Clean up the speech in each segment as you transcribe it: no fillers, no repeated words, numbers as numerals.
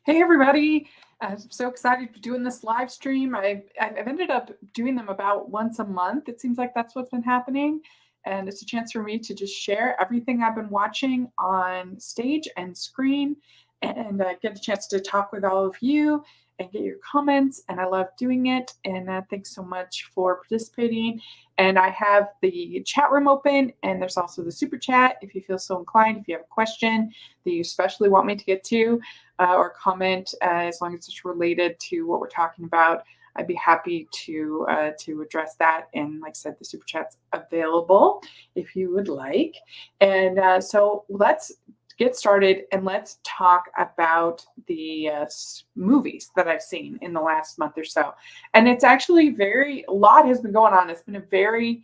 Hey everybody! I'm so excited to be doing this live stream. I've ended up doing them about once a month. It seems like that's what's been happening. And it's a chance for me to just share everything I've been watching on stage and screen and get a chance to talk with all of you and get your comments. And I love doing it. And thanks so much for participating. And I have the chat room open, and there's also the super chat if you feel so inclined. If you have a question that you especially want me to get to, or comment, as long as it's related to what we're talking about, I'd be happy to address that. And like I said, the super chat's available if you would like. And so let's get started and let's talk about the movies that I've seen in the last month or so. And it's actually a lot has been going on. It's been a very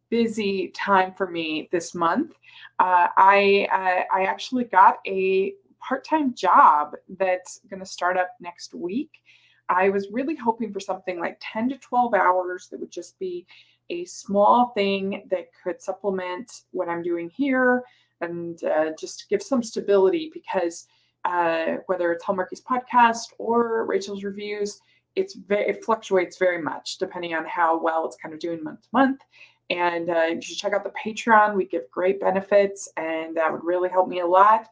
busy time for me this month. I actually got a part-time job that's going to start up next week. I was really hoping for something like 10 to 12 hours that would just be a small thing that could supplement what I'm doing here and just give some stability because whether it's Hallmarky's podcast or Rachel's reviews, it fluctuates very much depending on how well it's kind of doing month to month. And you should check out the Patreon. We give great benefits, and that would really help me a lot.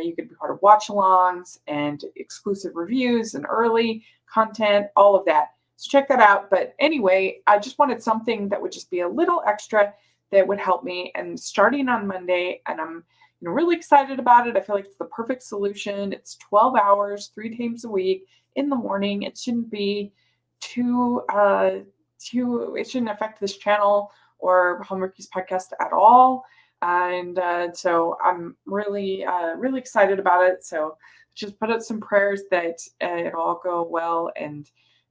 You could be part of watch-alongs and exclusive reviews and early content, all of that. So check that out. But anyway, I just wanted something that would just be a little extra that would help me. And starting on Monday, and I'm really excited about it. I feel like it's the perfect solution. It's 12 hours, 3 times a week in the morning. It shouldn't be it shouldn't affect this channel or Hallmarky's podcast at all. And so I'm really excited about it. So just put out some prayers that it'll all go well and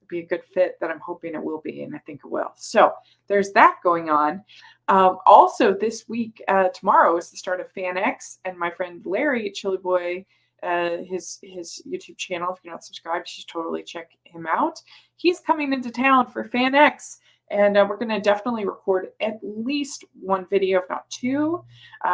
be a good fit that I'm hoping it will be, and I think it will. So there's that going on. Also this week, tomorrow is the start of FanX, and my friend Larry at Chili Boy, his YouTube channel. If you're not subscribed, you should totally check him out. He's coming into town for FanX. And we're going to definitely record at least one video, if not two.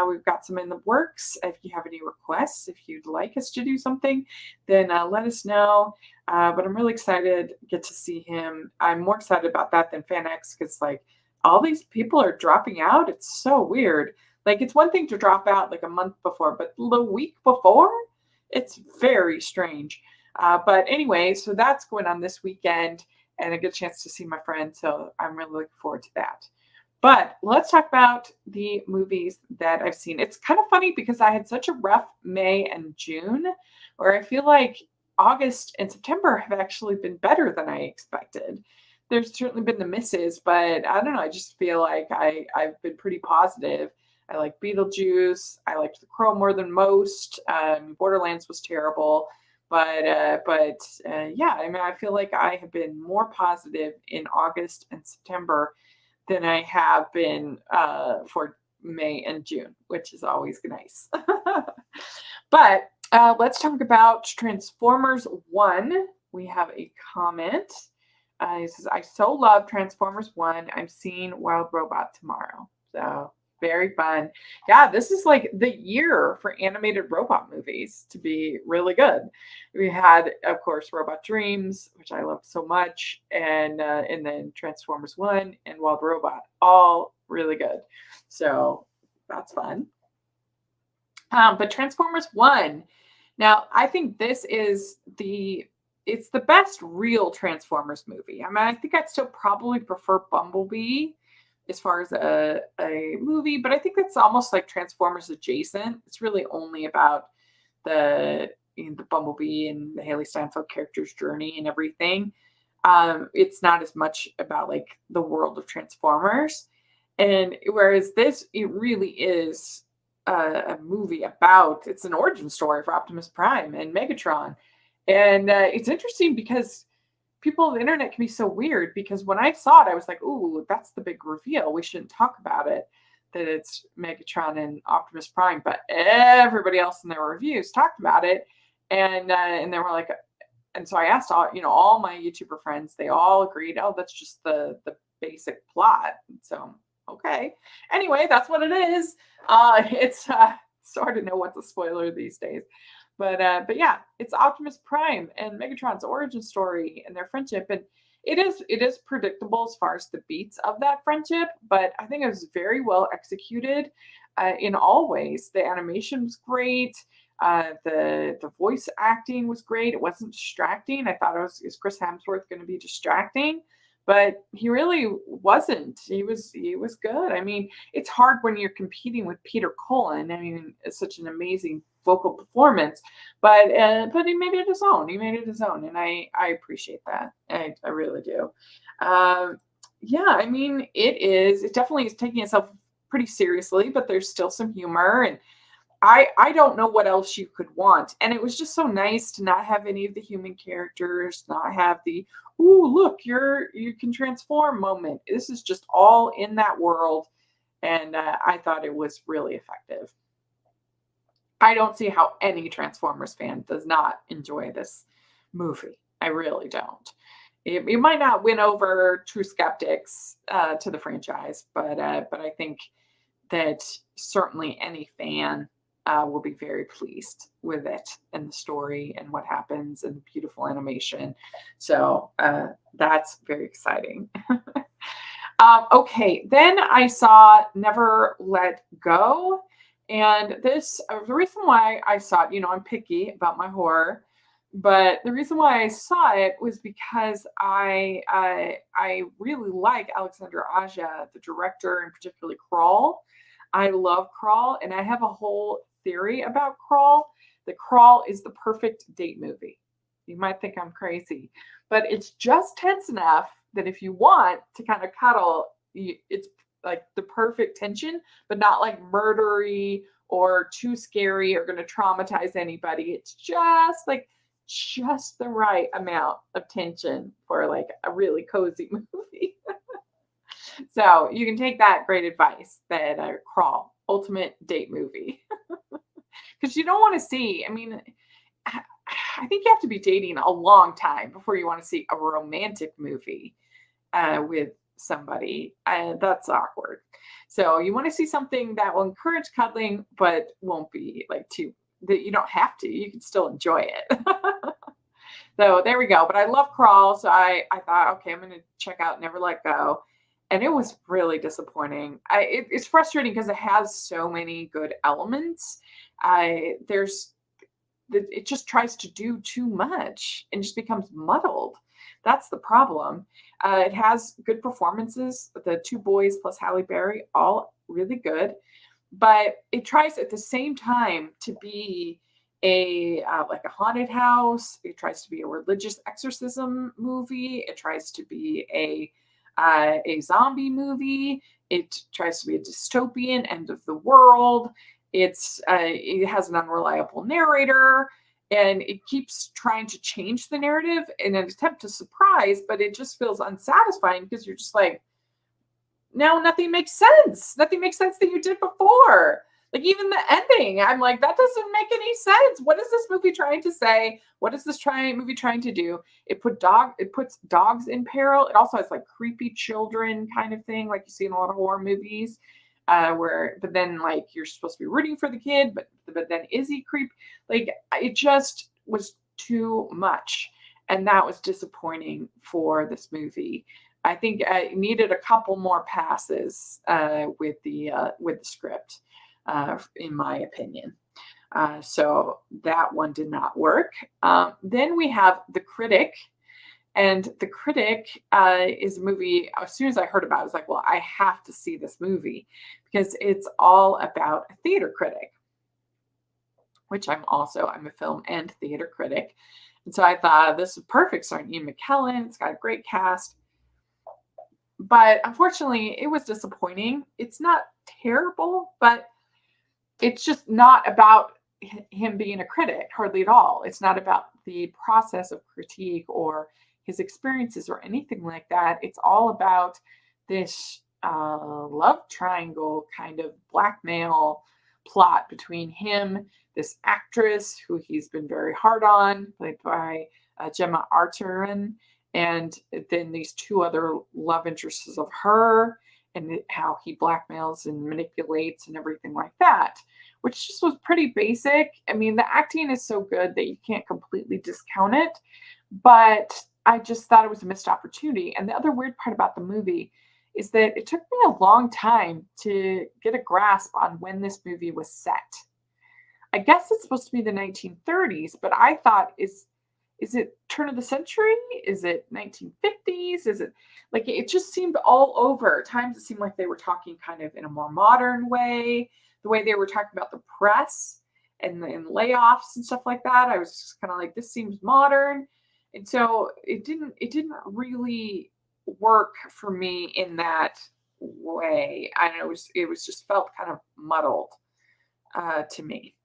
We've got some in the works. If you have any requests, if you'd like us to do something, then let us know. But I'm really excited to get to see him. I'm more excited about that than FanX because, like, all these people are dropping out. It's so weird. Like, it's one thing to drop out like a month before, but the week before, it's very strange. But anyway, so that's going on this weekend, and a good chance to see my friend. So I'm really looking forward to that. But let's talk about the movies that I've seen. It's kind of funny because I had such a rough May and June, where I feel like August and September have actually been better than I expected. There's certainly been the misses, but I don't know. I just feel like I've been pretty positive. I like Beetlejuice. I liked The Crow more than most. Borderlands was terrible. But yeah, I mean, I feel like I have been more positive in August and September than I have been for May and June, which is always nice. But let's talk about Transformers 1. We have a comment. It says, I so love Transformers 1. I'm seeing Wild Robot tomorrow. So very fun. Yeah, this is like the year for animated robot movies to be really good. We had, of course, Robot Dreams, which I love so much, and then Transformers 1 and Wild Robot, all really good. So that's fun. But Transformers 1, now I think this is it's the best real Transformers movie. I mean, I think I'd still probably prefer Bumblebee as far as a movie, but I think that's almost like Transformers adjacent. It's really only about the Bumblebee and the Haley Steinfeld character's journey and everything. It's not as much about like the world of Transformers, and whereas this, it really is a movie about, it's an origin story for Optimus Prime and Megatron, and it's interesting because people on the internet can be so weird, because when I saw it, I was like, ooh, that's the big reveal. We shouldn't talk about it, that it's Megatron and Optimus Prime. But everybody else in their reviews talked about it. And they were like, and so I asked all my YouTuber friends, they all agreed, oh, that's just the basic plot. So, okay. Anyway, that's what it is. It's hard to know what's a spoiler these days. But yeah, it's Optimus Prime and Megatron's origin story and their friendship, and it is predictable as far as the beats of that friendship, but I think it was very well executed in all ways. The animation was great. The voice acting was great. It wasn't distracting. I thought it was is Chris Hemsworth going to be distracting, but he really wasn't. He was good. I mean, it's hard when you're competing with Peter Cullen. I mean, it's such an amazing vocal performance, but he made it his own. He made it his own, and I appreciate that. I really do. Um, yeah, I mean, it definitely is taking itself pretty seriously, but there's still some humor, and I don't know what else you could want. And it was just so nice to not have any of the human characters, not have the "ooh, look, you can transform" moment. This is just all in that world, and I thought it was really effective. I don't see how any Transformers fan does not enjoy this movie. I really don't. It might not win over true skeptics to the franchise, but I think that certainly any fan will be very pleased with it and the story and what happens and the beautiful animation. So that's very exciting. Okay, then I saw Never Let Go. And this, the reason why I saw it, I'm picky about my horror, but the reason why I saw it was because I really like Alexandra Aja, the director, and particularly Crawl. I love Crawl, and I have a whole theory about Crawl. The Crawl is the perfect date movie. You might think I'm crazy, but it's just tense enough that if you want to kind of cuddle, it's like the perfect tension, but not like murdery or too scary or going to traumatize anybody. It's just the right amount of tension for like a really cozy movie. So you can take that great advice that Crawl, ultimate date movie. Because you don't want to see, I mean, I think you have to be dating a long time before you want to see a romantic movie with somebody. That's awkward. So you want to see something that will encourage cuddling, but won't be like too, that you don't have to. You can still enjoy it. So there we go. But I love Crawl. So I thought, okay, I'm going to check out Never Let Go. And it was really disappointing. It's frustrating because it has so many good elements. It just tries to do too much and just becomes muddled. That's the problem. It has good performances. The two boys plus Halle Berry, all really good. But it tries at the same time to be a like a haunted house. It tries to be a religious exorcism movie. It tries to be a zombie movie. It tries to be a dystopian end of the world. It has an unreliable narrator, and it keeps trying to change the narrative in an attempt to surprise, but it just feels unsatisfying because you're just like, now nothing makes sense. Nothing makes sense that you did before. Like even the ending, I'm like, that doesn't make any sense. What is this movie trying to say? What is this movie trying to do? It puts dogs in peril. It also has like creepy children kind of thing, like you see in a lot of horror movies, but then like you're supposed to be rooting for the kid, but then is he creep? Like it just was too much, and that was disappointing for this movie. I think I needed a couple more passes with the script, in my opinion. So that one did not work. Then we have The Critic. And The Critic is a movie, as soon as I heard about it, I was like, well, I have to see this movie because it's all about a theater critic, which I'm a film and theater critic. And so I thought this is perfect, starring Ian McKellen. It's got a great cast. But unfortunately, it was disappointing. It's not terrible, but it's just not about him being a critic, hardly at all. It's not about the process of critique or his experiences or anything like that. It's all about this love triangle kind of blackmail plot between him, this actress who he's been very hard on, played by Gemma Arterton, and then these two other love interests of her, and how he blackmails and manipulates and everything like that, which just was pretty basic. I mean, the acting is so good that you can't completely discount it, but I just thought it was a missed opportunity. And the other weird part about the movie is that it took me a long time to get a grasp on when this movie was set. I guess it's supposed to be the 1930s, but I thought is it turn of the century? Is it 1950s? Is it like it just seemed all over. At times it seemed like they were talking kind of in a more modern way, the way they were talking about the press and layoffs and stuff like that. I was just kind of like, this seems modern. And so it didn't really work for me in that way. I know it was just felt kind of muddled to me.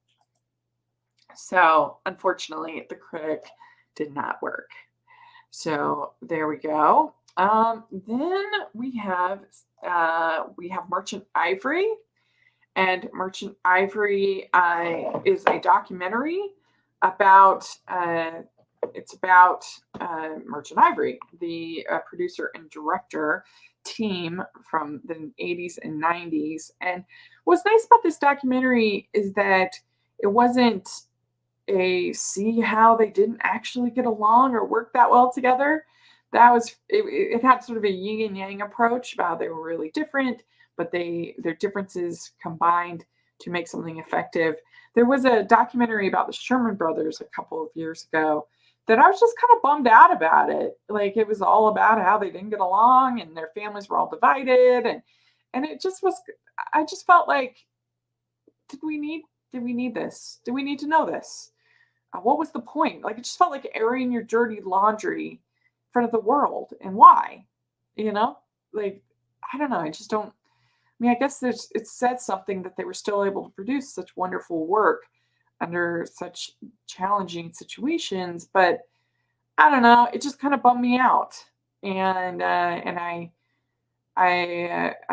So unfortunately, the critic did not work. So there we go. Then we have Merchant Ivory, and Merchant Ivory is a documentary about it's about Merchant Ivory, the producer and director team from the 80s and 90s. And what's nice about this documentary is that it wasn't a see how they didn't actually get along or work that well together. It had sort of a yin and yang approach about they were really different, but their differences combined to make something effective. There was a documentary about the Sherman brothers a couple of years ago that I was just kind of bummed out about it. Like it was all about how they didn't get along and their families were all divided, and it just was. I just felt like, did we need did we need this? Do we need to know this? What was the point? Like it just felt like airing your dirty laundry in front of the world, and why? You know, like I don't know. I just don't. I mean, I guess it said something that they were still able to produce such wonderful work under such challenging situations, but I don't know. It just kind of bummed me out, and I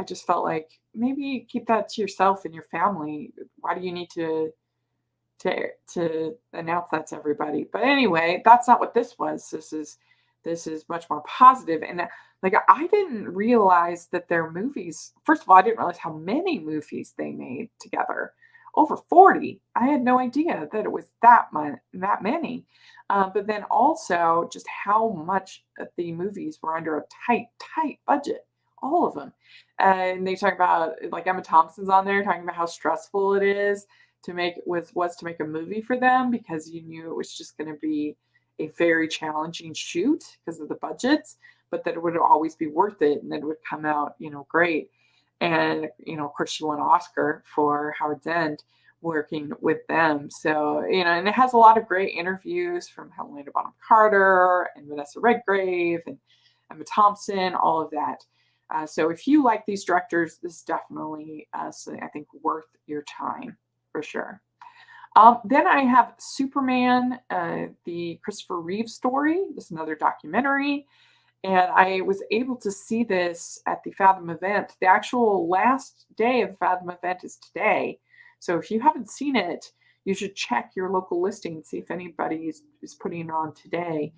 just felt like maybe keep that to yourself and your family. Why do you need to announce that to everybody? But anyway, that's not what this was. This is much more positive. And like I didn't realize that their movies. First of all, I didn't realize how many movies they made together. Over 40. I had no idea that it was that many. But then also just how much of the movies were under a tight budget. All of them. And they talk about like Emma Thompson's on there talking about how stressful it is was to make a movie for them because you knew it was just going to be a very challenging shoot because of the budgets, but that it would always be worth it and that it would come out, great. And, of course, she won an Oscar for Howard Dent working with them. So, and it has a lot of great interviews from Helena Bonham Carter and Vanessa Redgrave and Emma Thompson, all of that. So if you like these directors, this is definitely, I think, worth your time for sure. Then I have Superman, the Christopher Reeve story. This is another documentary. And I was able to see this at the Fathom event. The actual last day of the Fathom event is today. So if you haven't seen it, you should check your local listing and see if anybody is putting it on today,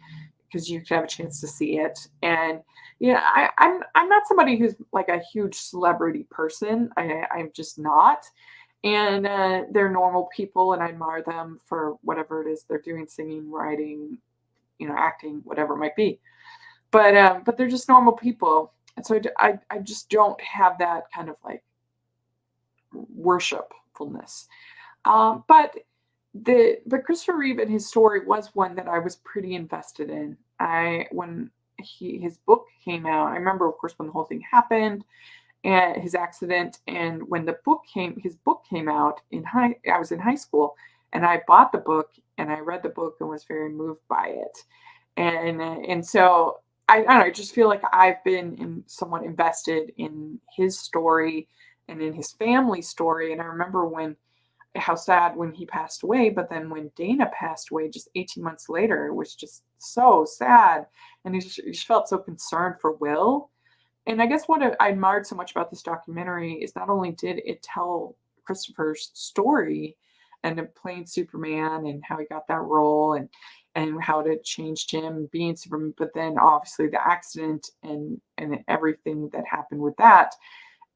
because you could have a chance to see it. And I'm not somebody who's like a huge celebrity person. I'm just not. And they're normal people, and I admire them for whatever it is they're doing, singing, writing, acting, whatever it might be. But they're just normal people, and so I just don't have that kind of like worshipfulness. But Christopher Reeve and his story was one that I was pretty invested in. When his book came out, I remember, of course, when the whole thing happened and his accident, and when his book came out I was in high school, and I bought the book and I read the book and was very moved by it, and so I don't know, I just feel like I've been somewhat invested in his story and in his family story. And I remember how sad when he passed away, but then when Dana passed away just 18 months later, it was just so sad. And he just felt so concerned for Will. And I guess what I admired so much about this documentary is not only did it tell Christopher's story and playing Superman and how he got that role and how it changed him being Superman, but then obviously the accident and everything that happened with that.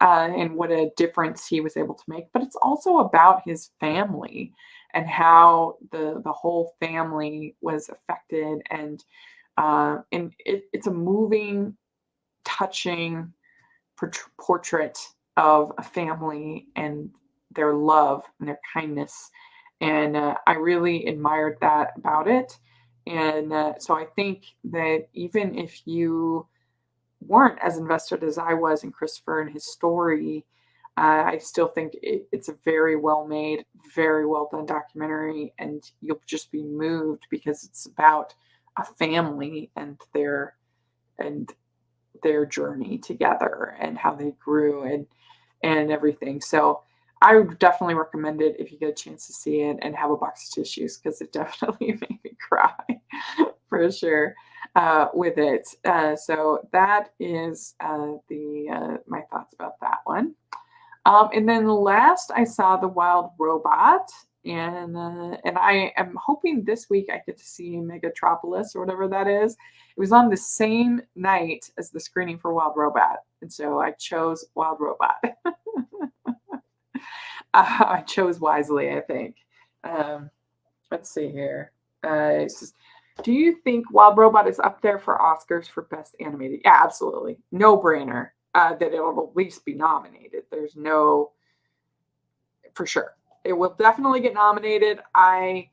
and what a difference he was able to make. But it's also about his family and how the whole family was affected, and it's a moving, touching portrait of a family and their love and their kindness. And I really admired that about it. And so I think that even if you weren't as invested as I was in Christopher and his story, I still think it's a very well made, very well done documentary, and you'll just be moved because it's about a family and their journey together and how they grew and everything. So I would definitely recommend it if you get a chance to see it and have a box of tissues because it definitely made me cry for sure with it. So that is the my thoughts about that one. And then last, I saw The Wild Robot, and I am hoping this week I get to see Megatropolis or whatever that is. It was on the same night as the screening for Wild Robot, and so I chose Wild Robot. I chose wisely, I think. Um, let's see here. It says, do you think Wild Robot is up there for Oscars for Best Animated? Yeah, absolutely. No brainer that it'll at least be nominated. There's no, for sure. It will definitely get nominated. I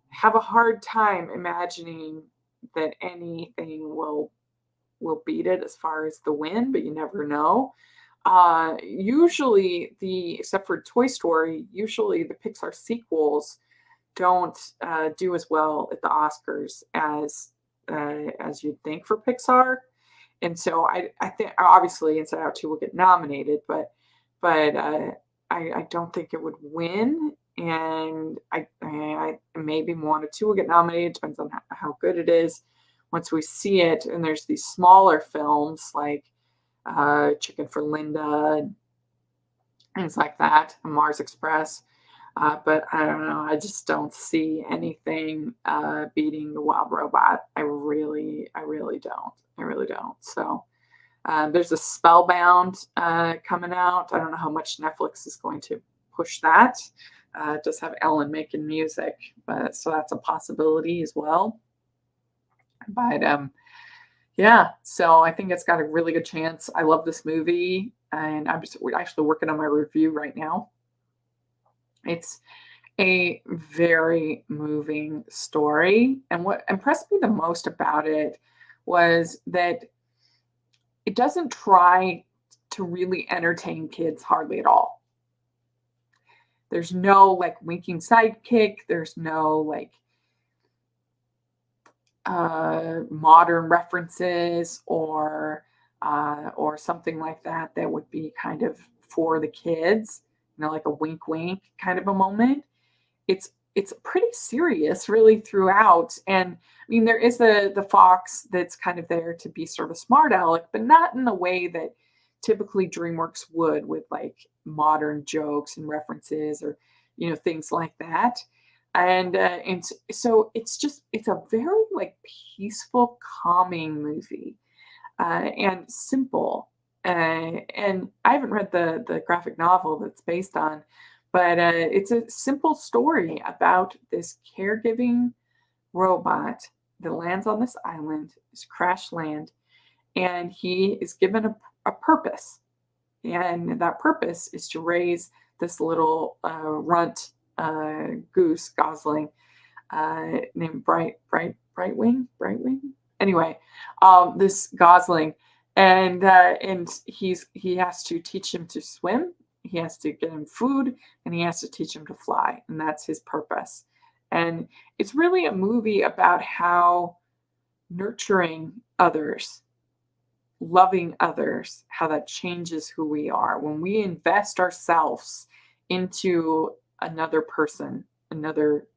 have a hard time imagining that anything will beat it as far as the win, but you never know. Usually except for Toy Story, usually the Pixar sequels don't do as well at the Oscars as you'd think for Pixar. And so I think obviously Inside Out 2 will get nominated, but I don't think it would win. And I maybe Moana 2 will get nominated, depends on how good it is once we see it. And there's these smaller films like Chicken for Linda and things like that, and Mars Express. But I don't know. I just don't see anything beating the Wild Robot. I really don't. I really don't. So there's a Spellbound coming out. I don't know how much Netflix is going to push that. It does have Ellen making music, but so that's a possibility as well. But yeah, so I think it's got a really good chance. I love this movie, and we're actually working on my review right now. It's a very moving story, and what impressed me the most about it was that it doesn't try to really entertain kids hardly at all. There's no like winking sidekick. There's no like modern references or something like that that would be kind of for the kids, like a wink wink kind of a moment. It's pretty serious really throughout. And I mean, there is the fox that's kind of there to be sort of a smart aleck, but not in the way that typically DreamWorks would, with like modern jokes and references or things like that. And so it's a very like peaceful, calming movie, and simple. And I haven't read the graphic novel that's based on, but it's a simple story about this caregiving robot that lands on this island, this crash land, and he is given a purpose. And that purpose is to raise this little runt goose gosling named Brightwing. Anyway, this gosling, and he has to teach him to swim. He has to get him food, and he has to teach him to fly, and that's his purpose. And it's really a movie about how nurturing others, loving others, how that changes who we are when we invest ourselves into another person, another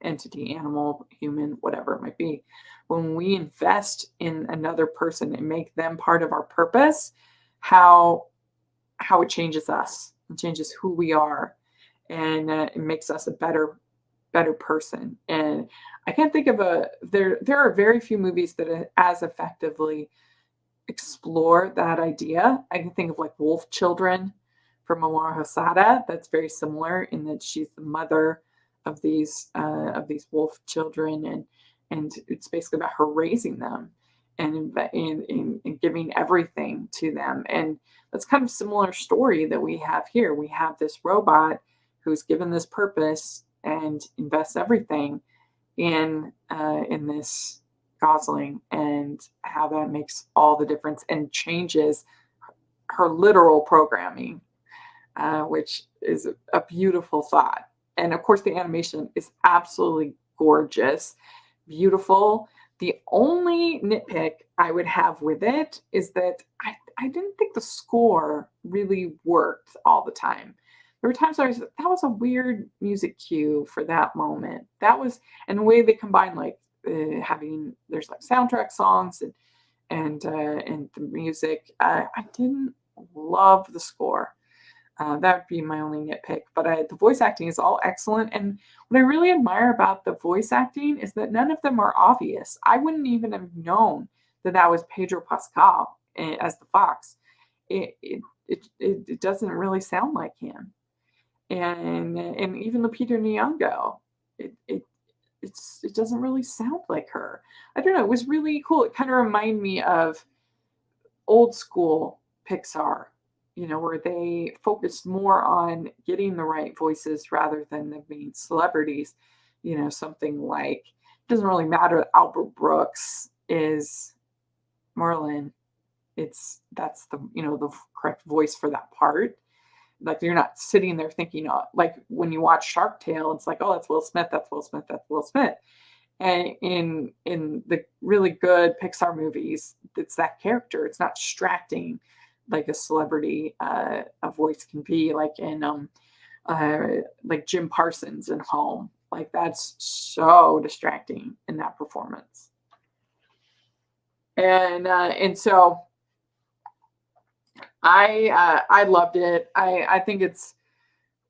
entity, animal, human, whatever it might be. When we invest in another person and make them part of our purpose, how it changes us, it changes who we are, and it makes us a better person. And I can't think of there are very few movies that as effectively explore that idea. I can think of like Wolf Children from Mamoru Hosada. That's very similar in that she's the mother of these wolf children, and it's basically about her raising them and in giving everything to them. And that's kind of similar story that we have here. We have this robot who's given this purpose and invests everything in this Gosling, and how that makes all the difference and changes her literal programming, which is a beautiful thought. And of course, the animation is absolutely gorgeous, beautiful. The only nitpick I would have with it is that I didn't think the score really worked all the time. There were times I was that was a weird music cue for that moment. That was, and the way they combine like having there's like soundtrack songs and the music. I didn't love the score. That would be my only nitpick. But the voice acting is all excellent. And what I really admire about the voice acting is that none of them are obvious. I wouldn't even have known that that was Pedro Pascal as the fox. It doesn't really sound like him. And even Lupita Nyong'o, it, it it doesn't really sound like her. I don't know. It was really cool. It kind of reminded me of old school Pixar, where they focused more on getting the right voices rather than them being celebrities. Something like it doesn't really matter that Albert Brooks is Merlin. That's the correct voice for that part. Like you're not sitting there thinking, like when you watch Shark Tale, it's like, oh, that's Will Smith, that's Will Smith, that's Will Smith. And in the really good Pixar movies, it's that character. It's not distracting like a celebrity a voice can be, like Jim Parsons in Home. Like that's so distracting in that performance. And so I loved it. I think it's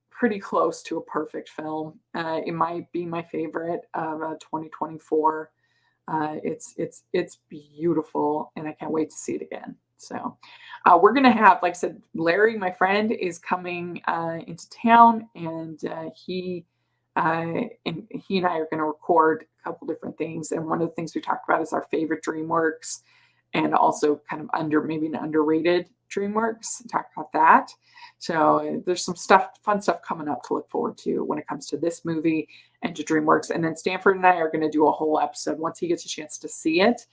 pretty close to a perfect film. It might be my favorite of 2024. It's beautiful, and I can't wait to see it again. So we're gonna have, like I said, Larry, my friend, is coming into town, and he and I are going to record a couple different things. And one of the things we talked about is our favorite DreamWorks, and also kind of maybe an underrated DreamWorks. Talk about that. So there's some fun stuff coming up to look forward to when it comes to this movie and to DreamWorks. And then Stanford and I are going to do a whole episode once he gets a chance to see it,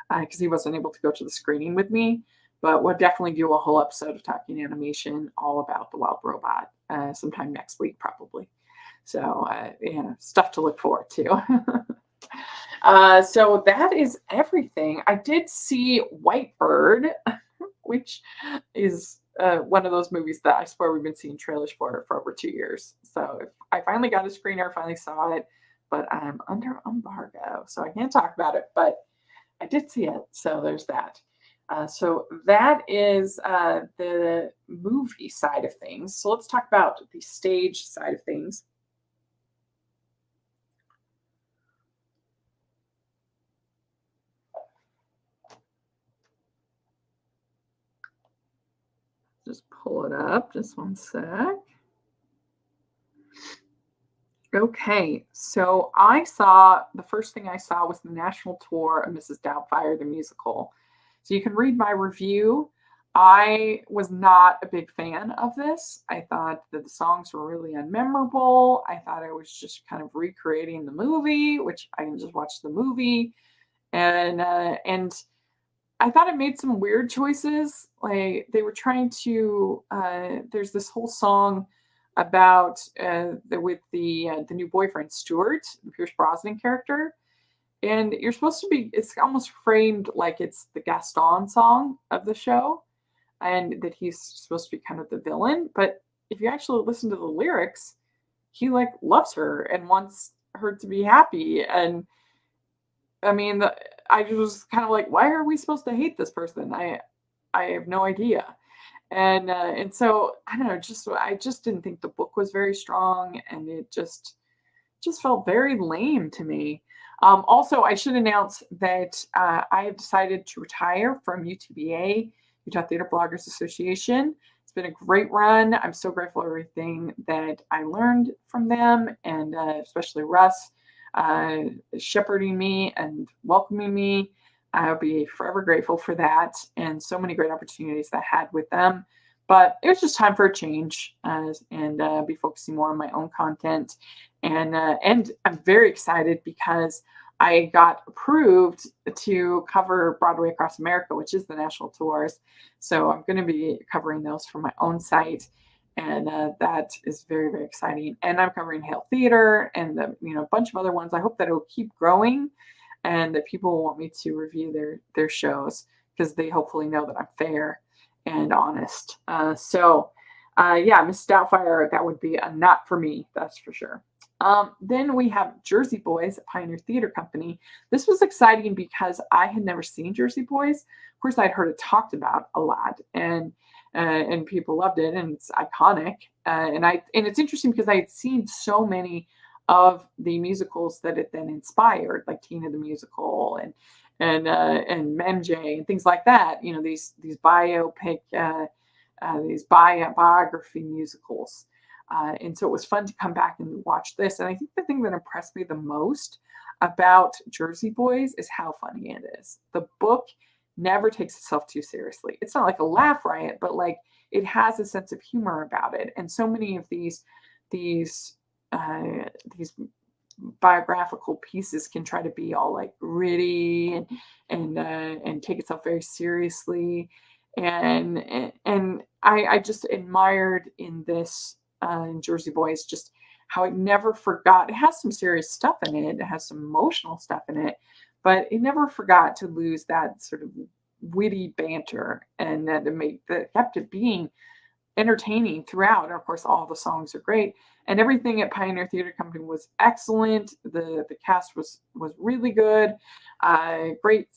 because he wasn't able to go to the screening with me. But we'll definitely do a whole episode of Talking Animation all about The Wild Robot sometime next week, probably. So, stuff to look forward to. So that is everything. I did see White Bird, which is one of those movies that I swear we've been seeing trailers for over 2 years. So I finally got a screener, finally saw it, but I'm under embargo, so I can't talk about it, but I did see it. So there's that. So that is the movie side of things. So let's talk about the stage side of things. Just pull it up. Just one sec. Okay, so the first thing I saw was the national tour of Mrs. Doubtfire, the musical. So you can read my review. I was not a big fan of this. I thought that the songs were really unmemorable. I thought I was just kind of recreating the movie, which I can just watch the movie. And I thought it made some weird choices. Like they were trying to. There's this whole song about with the new boyfriend Stuart, the Pierce Brosnan character, and you're supposed to be. It's almost framed like it's the Gaston song of the show, and that he's supposed to be kind of the villain. But if you actually listen to the lyrics, he like loves her and wants her to be happy. And I mean, I was kind of like, why are we supposed to hate this person? I have no idea. And so I don't know. I just didn't think the book was very strong, and it just felt very lame to me. Also, I should announce that I have decided to retire from UTBA, Utah Theater Bloggers Association. It's been a great run. I'm so grateful for everything that I learned from them, and especially Russ uh, shepherding me and welcoming me. I'll be forever grateful for that, and so many great opportunities that I had with them. But it was just time for a change, and be focusing more on my own content. And I'm very excited because I got approved to cover Broadway Across America, which is the national tours. So I'm going to be covering those from my own site, and that is very, very exciting. And I'm covering Hale Theater and a bunch of other ones. I hope that it will keep growing, and that people will want me to review their shows because they hopefully know that I'm fair and honest. Yeah, Miss Doubtfire, that would be a not for me, that's for sure. Then we have Jersey Boys at Pioneer Theater Company. This was exciting because I had never seen Jersey Boys. Of course, I'd heard it talked about a lot, and people loved it, and it's iconic. And it's interesting because I had seen so many of the musicals that it then inspired, like Tina the Musical and MJ and things like that. These biopic, these biography musicals. And so it was fun to come back and watch this. And I think the thing that impressed me the most about Jersey Boys is how funny it is. The book never takes itself too seriously. It's not like a laugh riot, but like it has a sense of humor about it. And so many of these biographical pieces can try to be all like gritty and take itself very seriously. And I just admired in this in Jersey Boys just how it never forgot. It has some serious stuff in it. It has some emotional stuff in it, but it never forgot to lose that sort of witty banter, and that kept it being entertaining throughout. And of course, all the songs are great, and everything at Pioneer Theater Company was excellent. The cast was really good. Great.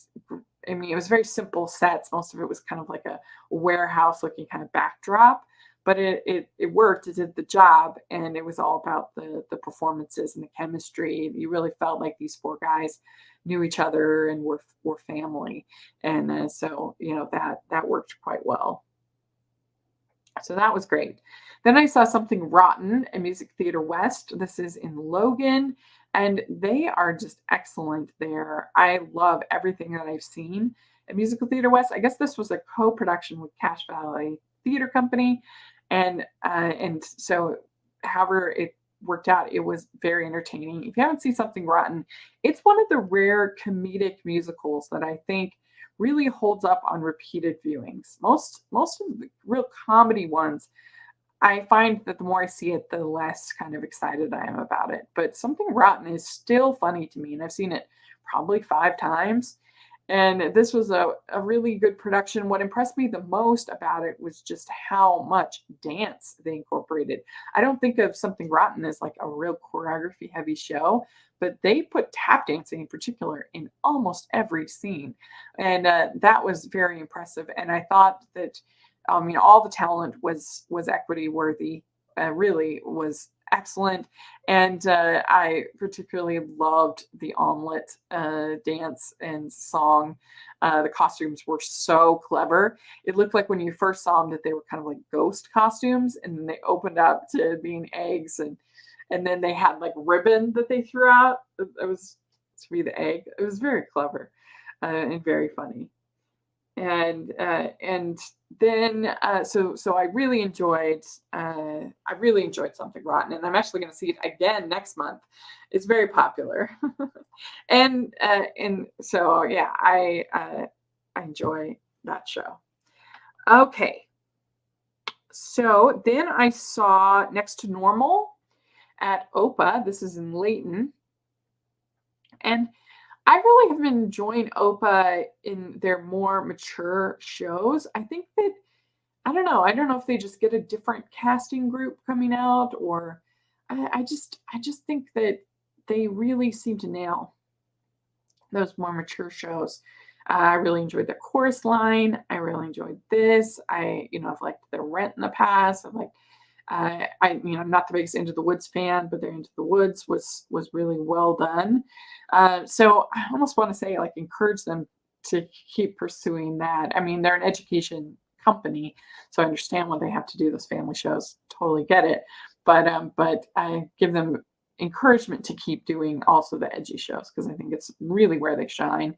I mean, it was very simple sets. Most of it was kind of like a warehouse looking kind of backdrop, but it worked. It did the job, and it was all about the performances and the chemistry. You really felt like these four guys knew each other and were family, and so that worked quite well. So that was great. Then I saw Something Rotten at Music Theater West. This is in Logan, and they are just excellent there. I love everything that I've seen at Musical Theater West. I guess this was a co-production with Cache Valley Theater Company, and so however it worked out, it was very entertaining. If you haven't seen Something Rotten, it's one of the rare comedic musicals that I think really holds up on repeated viewings. Most of the real comedy ones, I find that the more I see it, the less kind of excited I am about it. But Something Rotten is still funny to me, and I've seen it probably 5 times. And this was a really good production. What impressed me the most about it was just how much dance they incorporated. I don't think of Something Rotten as like a real choreography heavy show, but they put tap dancing in particular in almost every scene. And that was very impressive. And I thought that, all the talent was equity worthy, really was excellent. And I particularly loved the omelet dance and song. The costumes were so clever. It looked like when you first saw them that they were kind of like ghost costumes, and then they opened up to being eggs, and then they had like ribbon that they threw out. It was to be the egg. It was very clever and very funny. And then so I really enjoyed Something Rotten, and I'm actually going to see it again next month. It's very popular, and so yeah, I enjoy that show. Okay, so then I saw Next to Normal at OPA. This is in Layton, and I really have been enjoying OPA in their more mature shows. I think that I don't know. I don't know if they just get a different casting group coming out, or I just think that they really seem to nail those more mature shows. I really enjoyed the chorus line. I really enjoyed this. I've liked the Rent in the past. I'm not the biggest Into the Woods fan, but their Into the Woods was really well done. So I almost want to say like encourage them to keep pursuing that. I mean, they're an education company, so I understand why they have to do those family shows. Totally get it, but I give them encouragement to keep doing also the edgy shows because I think it's really where they shine.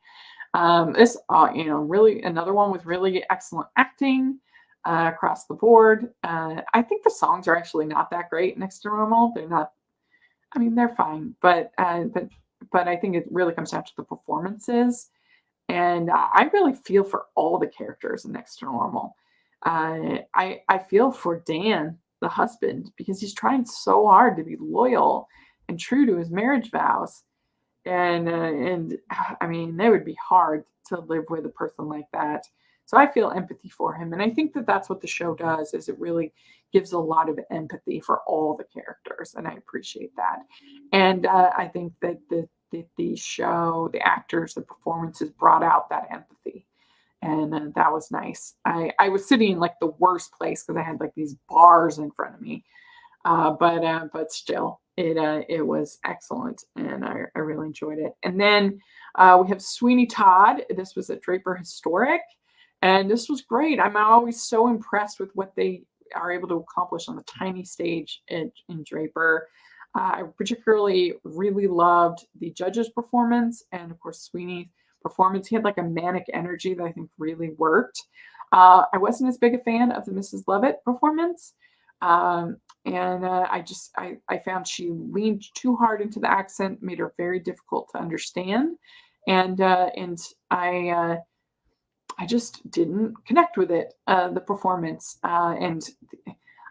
This, really another one with really excellent acting across the board. I think the songs are actually not that great next to normal. They're not. I mean, they're fine, but I think it really comes down to the performances, and I really feel for all the characters in next to normal. I feel for Dan, the husband, because he's trying so hard to be loyal and true to his marriage vows and I mean, it would be hard to live with a person like that. So I feel empathy for him, and I think that that's what the show does. Is it really gives a lot of empathy for all the characters, and I appreciate that. And I think that the show, the actors, the performances brought out that empathy, and that was nice. I was sitting in like the worst place because I had like these bars in front of me, but still, it was excellent, and I really enjoyed it. And then we have Sweeney Todd. This was at Draper Historic, and this was great. I'm always so impressed with what they are able to accomplish on the tiny stage in Draper. I particularly really loved the judge's performance, and of course Sweeney's performance. He had like a manic energy that I think really worked. I wasn't as big a fan of the Mrs. Lovett performance. And I found she leaned too hard into the accent, made her very difficult to understand, and I just didn't connect with it, the performance, and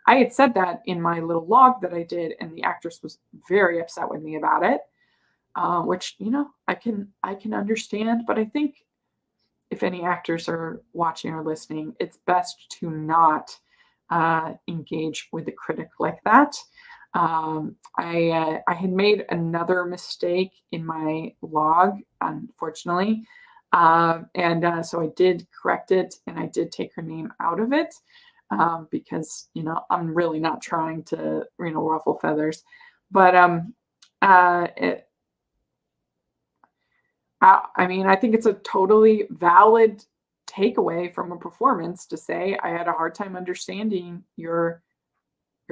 I had said that in my little log that I did, and the actress was very upset with me about it, which I can understand, but I think if any actors are watching or listening, it's best to not engage with the critic like that. I had made another mistake in my log, unfortunately, and so I did correct it, and I did take her name out of it because I'm really not trying to ruffle feathers, but it, I mean, I think it's a totally valid takeaway from a performance to say I had a hard time understanding your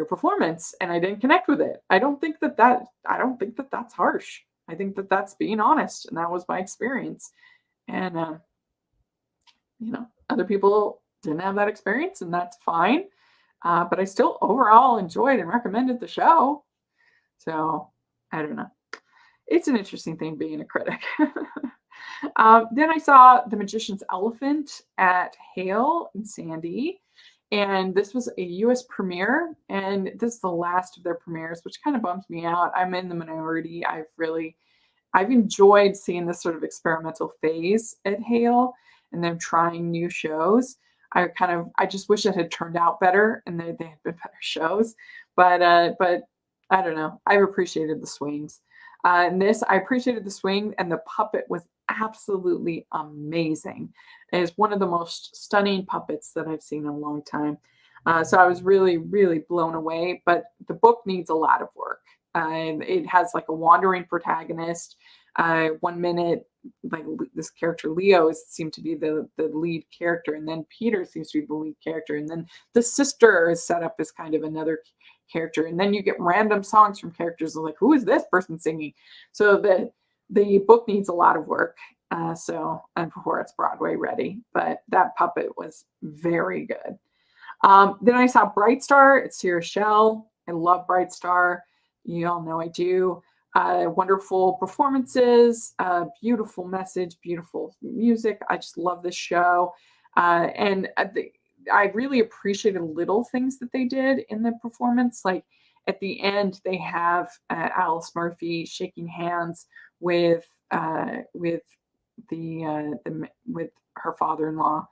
performance and I didn't connect with it. I don't think that that's harsh. I think that that's being honest, and that was my experience. And other people didn't have that experience, and that's fine. But I still overall enjoyed and recommended the show. So I don't know. It's an interesting thing being a critic. Then I saw The Magician's Elephant at Hale in Sandy. And this was a US premiere, and this is the last of their premieres, which kind of bums me out. I'm in the minority. I've enjoyed seeing this sort of experimental phase at Hale and them trying new shows. I just wish it had turned out better and they had been better shows. But I don't know. I've appreciated the swings. I appreciated the swing, and the puppet was absolutely amazing. It is one of the most stunning puppets that I've seen in a long time. So I was really, really blown away. But the book needs a lot of work. It has like a wandering protagonist. 1 minute, like this character Leo seemed to be the lead character, and then Peter seems to be the lead character, and then the sister is set up as kind of another character, and then you get random songs from characters like, who is this person singing? So the book needs a lot of work. And before it's Broadway ready, but that puppet was very good. Then I saw Bright Star at Sierra Shell. I love Bright Star. You all know I do. Wonderful performances, beautiful message, beautiful music. I just love this show. I really appreciated little things that they did in the performance. Like at the end, they have Alice Murphy shaking hands with with her father-in-law,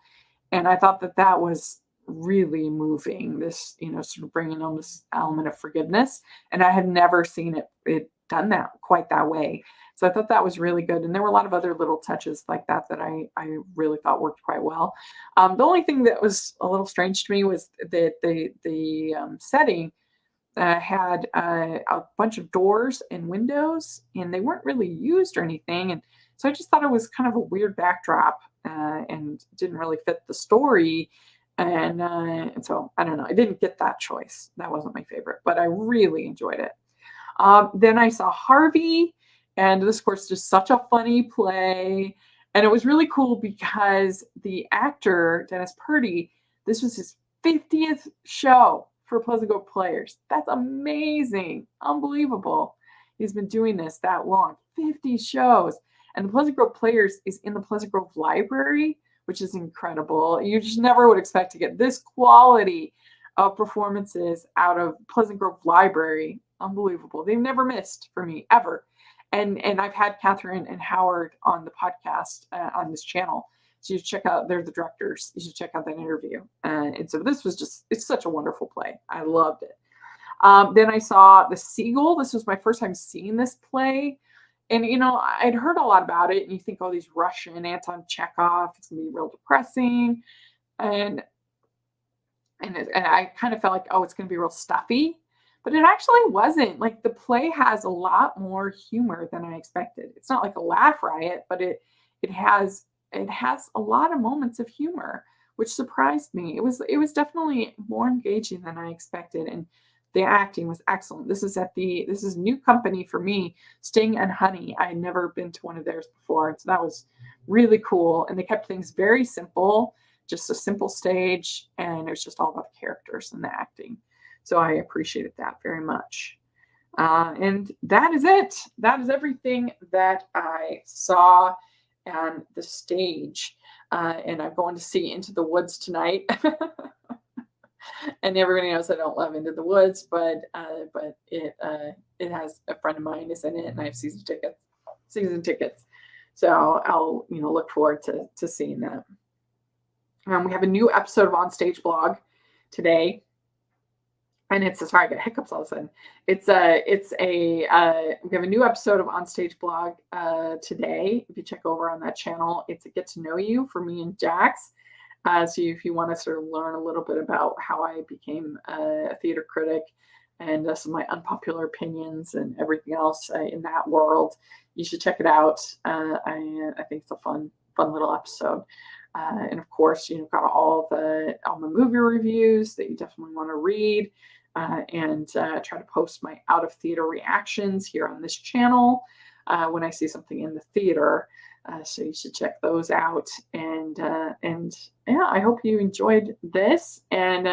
and I thought that was really moving. This sort of bringing on this element of forgiveness, and I had never seen it done that quite that way. So I thought that was really good. And there were a lot of other little touches like that I really thought worked quite well. The only thing that was a little strange to me was that the setting that had a bunch of doors and windows, and they weren't really used or anything. And so I just thought it was kind of a weird backdrop and didn't really fit the story. And so I don't know. I didn't get that choice. That wasn't my favorite, but I really enjoyed it. Then I saw Harvey, and this, of course, just such a funny play. And it was really cool because the actor, Dennis Purdy, this was his 50th show for Pleasant Grove Players. That's amazing. Unbelievable. He's been doing this that long, 50 shows. And the Pleasant Grove Players is in the Pleasant Grove Library, which is incredible. You just never would expect to get this quality of performances out of Pleasant Grove Library. Unbelievable. They've never missed for me ever. And I've had Catherine and Howard on the podcast on this channel. So you should check out, they're the directors. You should check out that interview. And so this was just, it's such a wonderful play. I loved it. Then I saw The Seagull. This was my first time seeing this play. And, you know, I'd heard a lot about it. And you think, oh, these Russian, Anton Chekhov, it's going to be real depressing. And I kind of felt like, oh, it's going to be real stuffy. But it actually wasn't. Like, the play has a lot more humor than I expected. It's not like a laugh riot, but it has a lot of moments of humor, which surprised me. It was definitely more engaging than I expected, and the acting was excellent. This is a new company for me, Sting and Honey. I had never been to one of theirs before, so that was really cool. And they kept things very simple, just a simple stage, and it was just all about the characters and the acting. So I appreciated that very much. And that is it. That is everything that I saw on the stage. And I'm going to see Into the Woods tonight. And everybody knows I don't love Into the Woods, but it has a friend of mine is in it, and I have season tickets. So I'll look forward to seeing that. We have a new episode of On Stage Blog today. And I got hiccups all of a sudden. We have a new episode of On Stage Blog today. If you check over on that channel, it's a get to know you for me and Jax. So if you want to sort of learn a little bit about how I became a theater critic and some of my unpopular opinions and everything else in that world, you should check it out. I think it's a fun little episode. And of course, got all my movie reviews that you definitely want to read. And try to post my out of theater reactions here on this channel when I see something in the theater. So you should check those out. And yeah, I hope you enjoyed this. And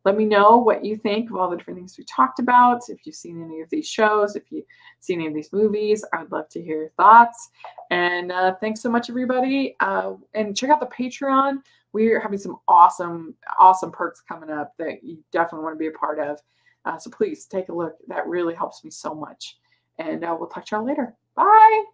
let me know what you think of all the different things we talked about. If you've seen any of these shows, if you've seen any of these movies, I'd love to hear your thoughts. And thanks so much, everybody. And check out the Patreon. We're having some awesome perks coming up that you definitely want to be a part of. So please take a look. That really helps me so much. And we'll talk to y'all later. Bye.